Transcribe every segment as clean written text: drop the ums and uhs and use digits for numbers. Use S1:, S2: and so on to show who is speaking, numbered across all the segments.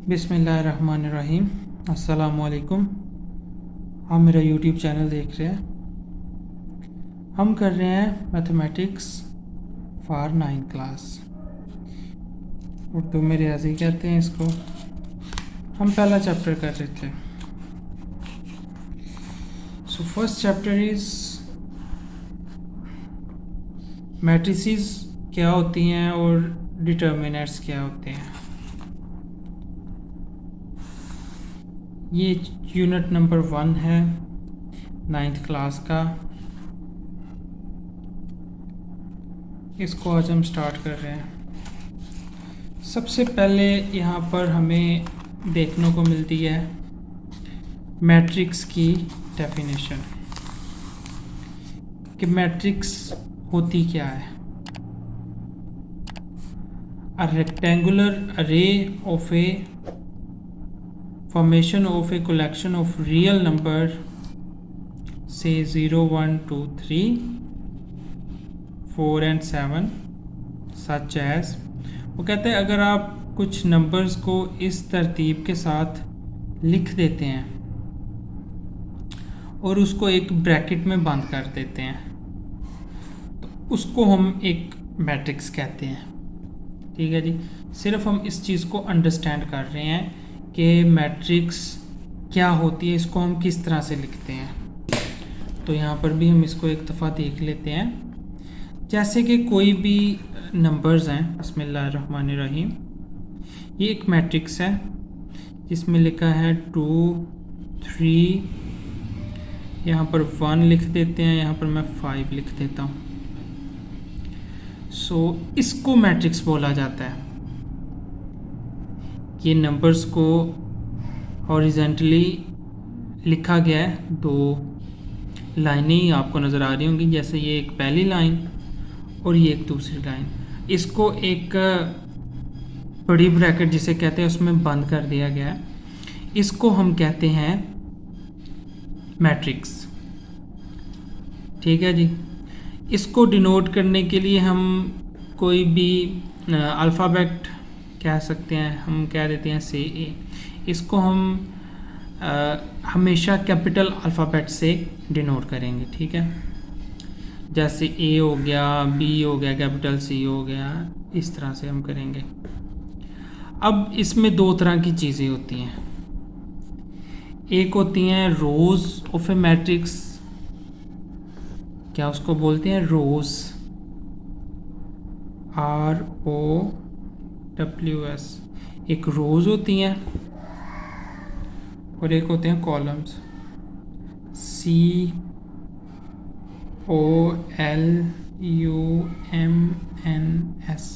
S1: बिस्मिल्लाहिर्रहमानिर्रहीम। अस्सलामुअलैकुम। आप मेरा यूट्यूब चैनल देख रहे हैं। हम कर रहे हैं mathematics for 9th class, Urdu में रियाजी कहते हैं इसको। हम पहला चैप्टर कर रहे थे। So first chapter is matrices क्या होती हैं और डिटर्मिनेंट्स क्या होते हैं। ये यूनिट नंबर 1 है 9th क्लास का। इसको आज हम स्टार्ट कर रहे हैं। सबसे पहले यहाँ पर हमें देखने को मिलती है मैट्रिक्स की डेफिनेशन कि मैट्रिक्स होती क्या है। अ रेक्टेंगुलर अरे of A formation of a collection of real number say 0 1 2 3 4 and 7 such as, वो कहते हैं अगर आप कुछ नंबर्स को इस तरतीब के साथ लिख देते हैं और उसको एक ब्रैकेट में बंद कर देते हैं तो उसको हम एक मैट्रिक्स कहते हैं। ठीक है जी, सिर्फ हम इस चीज़ को अंडरस्टैंड कर रहे हैं कि मैट्रिक्स क्या होती है, इसको हम किस तरह से लिखते हैं। तो यहाँ पर भी हम इसको एक दफ़ा देख लेते हैं। जैसे कि कोई भी नंबर्स हैं, बिस्मिल्लाहिर्रहमानिर्रहीम, ये एक मैट्रिक्स है जिसमें लिखा है 2 3, यहाँ पर 1 लिख देते हैं, यहाँ पर मैं 5 लिख देता हूँ। सो इसको मैट्रिक्स बोला जाता है। ये नंबर्स को हॉरिजेंटली लिखा गया है, 2 लाइनें आपको नज़र आ रही होंगी, जैसे ये एक पहली लाइन और ये एक दूसरी लाइन। इसको एक बड़ी ब्रैकेट जिसे कहते हैं उसमें बंद कर दिया गया है। इसको हम कहते हैं मैट्रिक्स। ठीक है जी, इसको डिनोट करने के लिए हम कोई भी अल्फ़ाबेट कह सकते हैं। हम कह देते हैं से ए, इसको हम हमेशा कैपिटल अल्फ़ाबेट से डिनोट करेंगे। ठीक है, जैसे ए हो गया, बी हो गया, कैपिटल सी हो गया, इस तरह से हम करेंगे। अब इसमें दो तरह की चीज़ें होती हैं। एक होती हैं रोज़ ऑफ ए मैट्रिक्स, क्या उसको बोलते हैं रोज़, ROWS। एक रोज़ होती हैं और एक होते हैं कॉलम्स, COLUMNS।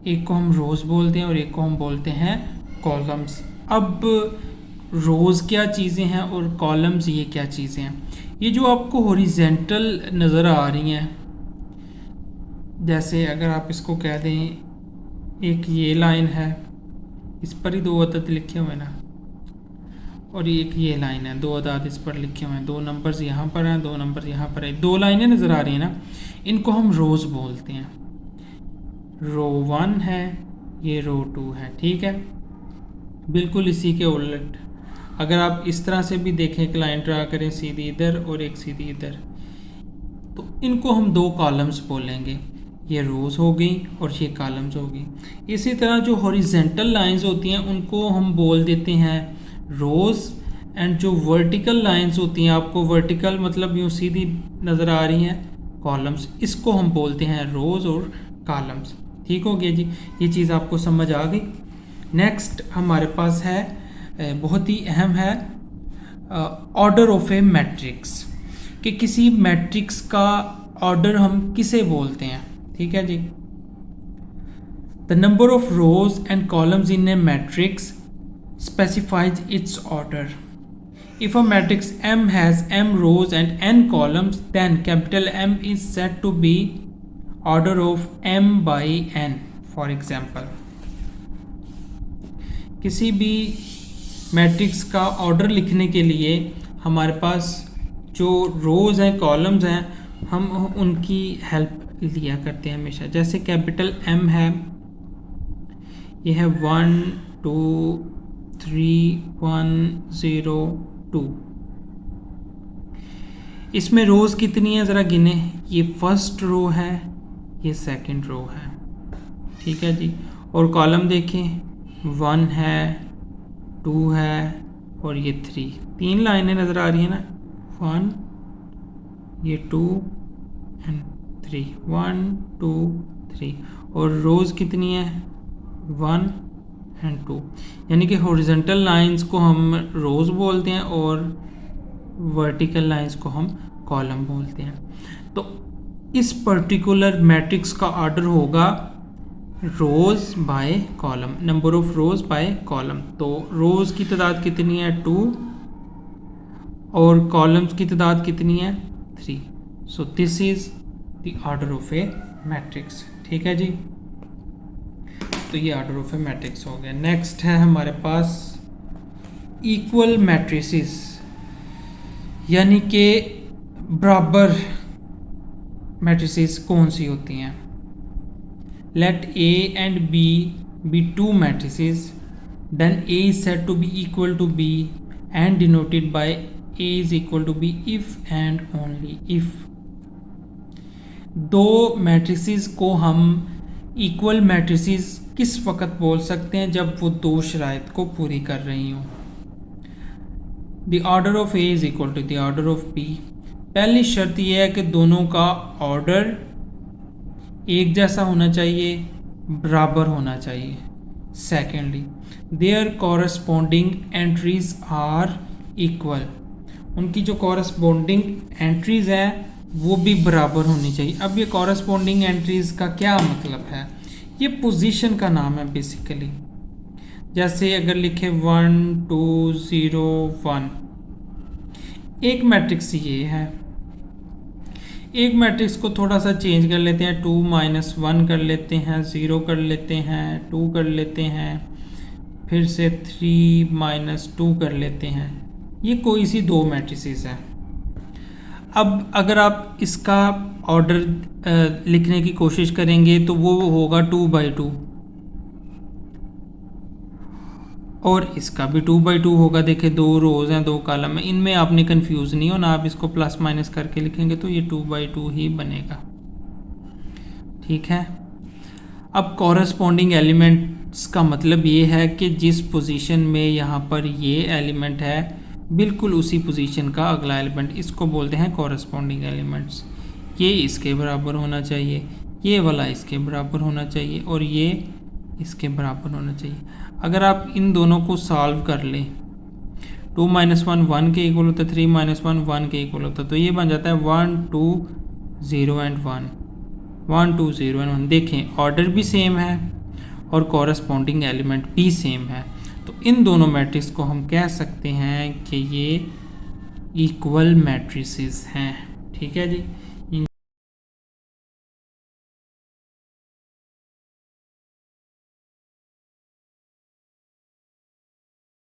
S1: एक को हम रोज़ बोलते हैं और एक को हम बोलते हैं कॉलम्स। अब रोज़ क्या चीज़ें हैं और कॉलम्स ये क्या चीज़ें हैं। ये जो आपको हॉरिजेंटल नज़र आ रही हैं, जैसे अगर आप इसको कह दें, एक ये लाइन है, इस पर ही 2 अदद लिखे हुए हैं ना, और एक ये लाइन है, 2 अदद इस पर लिखे हुए हैं, 2 नंबर्स यहाँ पर हैं, 2 नंबर्स यहाँ पर है, 2 लाइनें नज़र आ रही हैं ना, इनको हम रोज़ बोलते हैं। रो 1 है, ये रो 2 है। ठीक है, बिल्कुल इसी के उलट अगर आप इस तरह से भी देखें, एक लाइन ड्रा करें सीधी इधर और एक सीधी इधर, तो इनको हम 2 कॉलम्स बोलेंगे। ये रोज़ हो गई और ये कॉलम्स हो गई। इसी तरह जो हॉरिजेंटल लाइंस होती हैं उनको हम बोल देते हैं रोज़, एंड जो वर्टिकल लाइंस होती हैं, आपको वर्टिकल मतलब यूँ सीधी नज़र आ रही हैं, कॉलम्स, इसको हम बोलते हैं रोज़ और कॉलम्स। ठीक हो गया जी, ये चीज़ आपको समझ आ गई। नेक्स्ट हमारे पास है, बहुत ही अहम है, ऑर्डर ऑफ ए मैट्रिक्स, कि किसी मैट्रिक्स का ऑर्डर हम किसे बोलते हैं। ठीक है जी, the number of rows and columns in a matrix specifies its order. If a matrix M has M rows and N columns, then capital M is said to be order of M by N. For example, किसी भी matrix का order लिखने के लिए हमारे पास जो रोज़ हैं, columns हैं, हम उनकी हेल्प लिया करते हैं हमेशा। जैसे कैपिटल M है, ये है 1 2 3 1 0 2। इसमें रोज़ कितनी है ज़रा गिने। ये फर्स्ट रो है, ये सेकंड रो है, ठीक है जी। और कॉलम देखें, 1 है, 2 है और ये 3। 3 लाइनें नज़र आ रही हैं ना, 1 ये 2 एंड 3, 1 2 3। और रोज़ कितनी है, 1 एंड 2। यानी कि हॉरिजॉन्टल लाइंस को हम रोज़ बोलते हैं और वर्टिकल लाइंस को हम कॉलम बोलते हैं। तो इस पर्टिकुलर मैट्रिक्स का ऑर्डर होगा rows by column, number of rows by column. तो रोज़ की तादाद कितनी है, 2 और कॉलम्स की तादाद कितनी है, 3। So this is the order of A matrix, ठीक है जी। तो ये ऑर्डर ऑफ ए मैट्रिक्स हो गया। नेक्स्ट है हमारे पास इक्वल मैट्रिसेस, यानी कि बराबर मैट्रिसेस कौन सी होती हैं। Let A and B be two matrices, then A is said to be equal to B and denoted by A is equal to B if and only if। दो matrices को हम इक्वल मैट्रिसेस किस वक्त बोल सकते हैं, जब वो दो शराइत को पूरी कर रही हों। The order of A is equal to the order of B। पहली शर्त यह है कि दोनों का ऑर्डर एक जैसा होना चाहिए, बराबर होना चाहिए। Secondly, their corresponding entries are equal. उनकी जो कॉरस्पॉन्डिंग एंट्रीज हैं वो भी बराबर होनी चाहिए। अब ये कॉरस्पॉन्डिंग एंट्रीज का क्या मतलब है, ये पोजीशन का नाम है बेसिकली। जैसे अगर लिखे 1 2 0 1, एक मैट्रिक्स ये है। एक मैट्रिक्स को थोड़ा सा चेंज कर लेते हैं, 2 - 1 कर लेते हैं, 0 कर लेते हैं, 2 कर लेते हैं, फिर से 3 - 2 कर लेते हैं। ये कोई सी दो मैट्रिसेस हैं। अब अगर आप इसका ऑर्डर लिखने की कोशिश करेंगे तो वो होगा 2/2 और इसका भी 2/2 होगा। देखिए दो रोज़ हैं, दो कॉलम है, इनमें आपने कंफ्यूज नहीं होना। आप इसको प्लस माइनस करके लिखेंगे तो ये 2/2 ही बनेगा, ठीक है। अब कॉरस्पॉन्डिंग एलिमेंट्स का मतलब ये है कि जिस पोजीशन में यहाँ पर ये एलिमेंट है बिल्कुल उसी पोजीशन का अगला एलिमेंट, इसको बोलते हैं कॉरस्पॉन्डिंग एलिमेंट्स। ये इसके बराबर होना चाहिए, ये वाला इसके बराबर होना चाहिए और ये इसके बराबर होना चाहिए। अगर आप इन दोनों को सॉल्व कर लें, 2 - 1 1 के इक्वल होता है, 3 - 1 1 के इक्वल होता है, तो ये बन जाता है 1 2 0 एंड 1, 1 2 0 एंड 1। देखें ऑर्डर भी सेम है और कॉरस्पॉन्डिंग एलिमेंट भी सेम है। तो इन दोनों मैट्रिक्स को हम कह सकते हैं कि ये इक्वल मैट्रिसेस हैं, ठीक है जी।